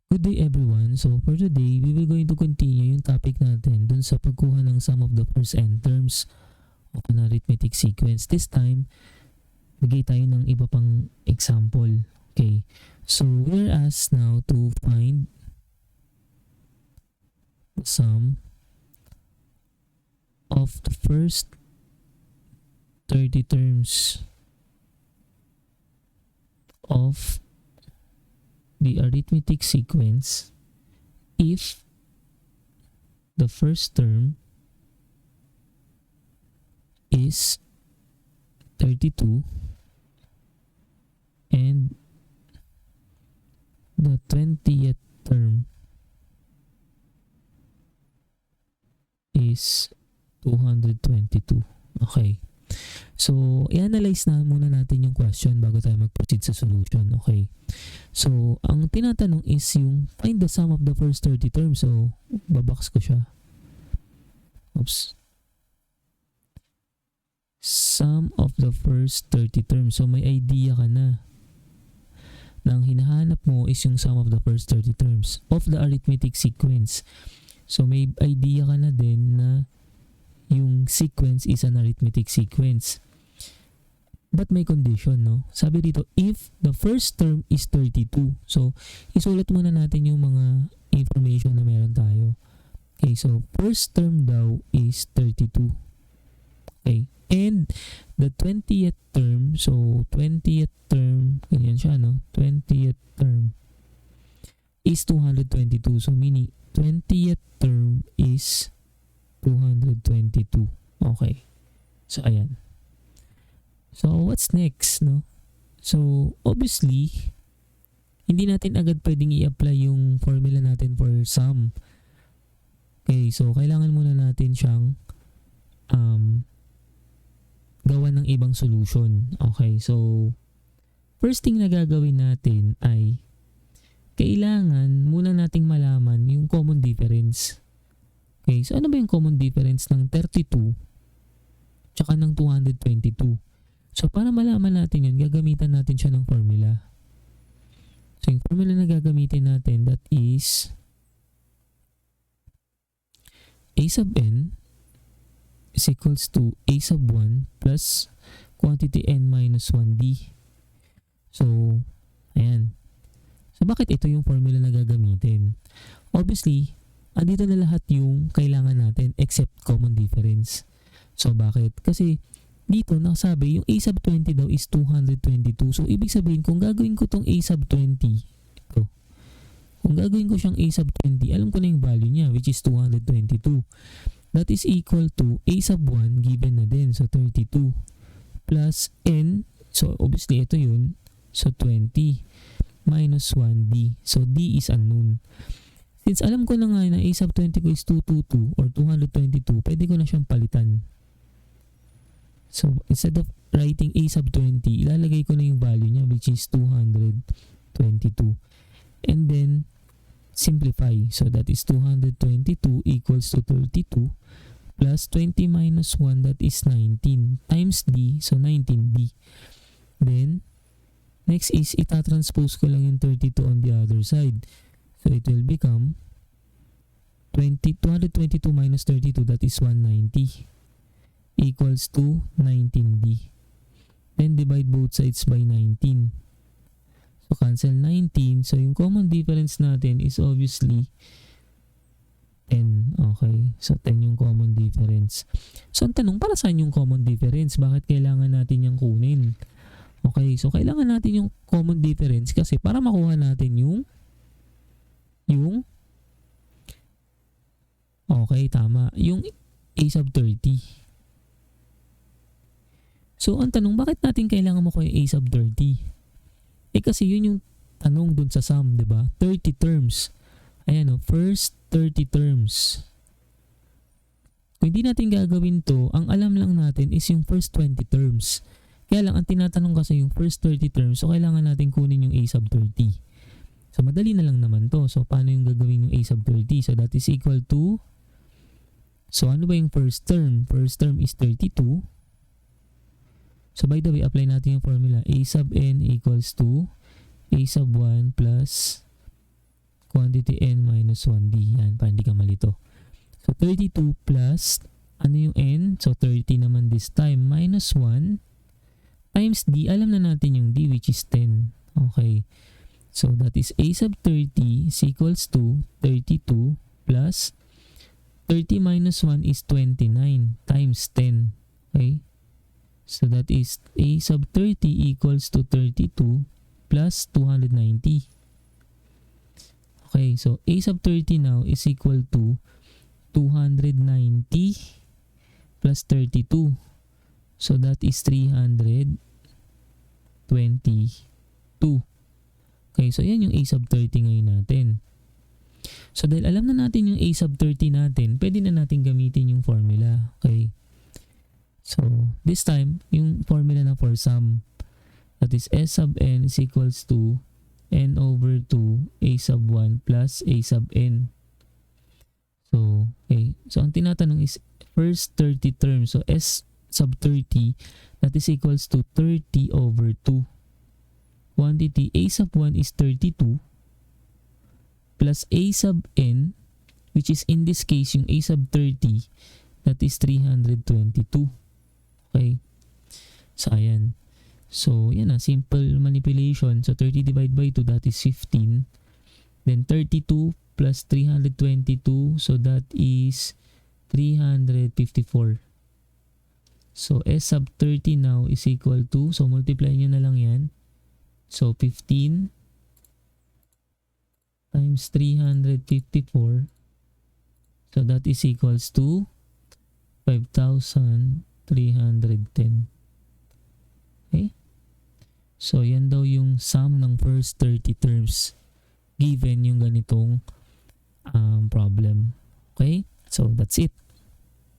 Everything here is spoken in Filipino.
Good day everyone. So for today, we will going to continue yung topic natin dun sa pagkuha ng sum of the first n terms of an arithmetic sequence. This time, bigay tayo ng iba pang example. Okay. So we're asked now to find the sum of the first 30 terms of the arithmetic sequence if the first term is 32 and the 20th term is 222. Okay. So, i-analyze na muna natin yung question bago tayo mag-proceed sa solution. Okay. So, ang tinatanong is yung find the sum of the first 30 terms. So, babox ko siya. Oops. Sum of the first 30 terms. So, may idea ka na. Ang hinahanap mo is yung sum of the first 30 terms of the arithmetic sequence. So, may idea ka na din na yung sequence is an arithmetic sequence. But may condition, no? Sabi dito, if the first term is 32. So, isulat muna natin yung mga information na meron tayo. Okay, so first term daw is 32. Okay, and the 20th term, so 20th term, ganyan siya, no? 20th term is 222. So, meaning 20th term is 222. Okay. So, ayan. So, what's next, no? So, obviously, hindi natin agad pwedeng i-apply yung formula natin for sum. Okay, so, kailangan muna natin siyang gawa ng ibang solution. Okay, so, first thing na gagawin natin ay kailangan muna nating malaman yung common difference. Okay, so ano ba yung common difference ng 32 tsaka ng 222? So para malaman natin yun, gagamitan natin siya ng formula. So yung formula na gagamitin natin, that is a sub n is equals to a sub 1 plus quantity n minus 1d. So, ayan. So bakit ito yung formula na gagamitin? Obviously, andito na lahat yung kailangan natin except common difference. So, bakit? Kasi dito nakasabi yung a sub 20 daw is 222. So, ibig sabihin kung gagawin ko tong a sub 20, ito. Kung gagawin ko siyang a sub 20, alam ko na yung value niya, which is 222. That is equal to a sub 1 given na din. So, 32 plus n. So, obviously, ito yun. So, 20 minus 1d. So, d is unknown. Since alam ko na nga na a sub 20 ko is 222 or 222, pwede ko na siyang palitan. So, instead of writing a sub 20, ilalagay ko na yung value niya, which is 222. And then, simplify. So, that is 222 equals to 32 plus 20 minus 1, that is 19 times d, so 19d. Then, next is itatranspose ko lang yung 32 on the other side. So, it will become 222 minus 32, that is 190, equals to 19d. Then, divide both sides by 19. So, cancel 19. So, yung common difference natin is obviously 10. Okay. So, 10 yung common difference. So, ang tanong, para saan yung common difference? Bakit kailangan natin yung kunin? Okay. So, kailangan natin yung common difference kasi para makuha natin yung okay, tama. Yung a sub 30. So, ang tanong, bakit natin kailangan makuha yung a sub 30? Kasi yun yung tanong dun sa sum, di ba? 30 terms. Ayan o, first 30 terms. Kung hindi natin gagawin to, ang alam lang natin is yung first 20 terms. Kaya lang, ang tinatanong kasi yung first 30 terms, so kailangan natin kunin yung a sub 30. So, madali na lang naman to. So, paano yung gagawin yung a sub 30? So, that is equal to, so, ano ba yung first term? First term is 32. So, by the way, apply natin yung formula. A sub n equals to a sub 1 plus quantity n minus 1d. Yan, para hindi ka malito. So 32 plus, ano yung n? So 30 naman this time, minus 1 times d. Alam na natin yung d, which is 10. Okay. So that is a sub 30 is equals to 32 plus 30 minus 1 is 29 times 10. Okay. So that is a sub 30 equals to 32 plus 290. Okay, so a sub 30 now is equal to 290 plus 32. So that is 322. Okay, so yan yung a sub 30 ngayon natin. So dahil alam na natin yung a sub 30 natin, pwede na natin gamitin yung formula. Okay. So this time, yung formula na for sum, that is s sub n is equals to n over 2 a sub 1 plus a sub n. So, okay. So ang tinatanong is first 30 terms. So s sub 30, that is equals to 30 over 2. Quantity a sub 1 is 32 plus a sub n, which is in this case yung a sub 30, that is 322. Okay. So ayan. So yan na, simple manipulation. So 30 divided by 2, that is 15. Then 32 plus 322, so that is 354. So s sub 30 now is equal to, so multiply nyo na lang yan. So 15 times 354, so that is equals to 5,310. Okay? So yan daw yung sum ng first 30 terms given yung ganitong problem. Okay? So that's it.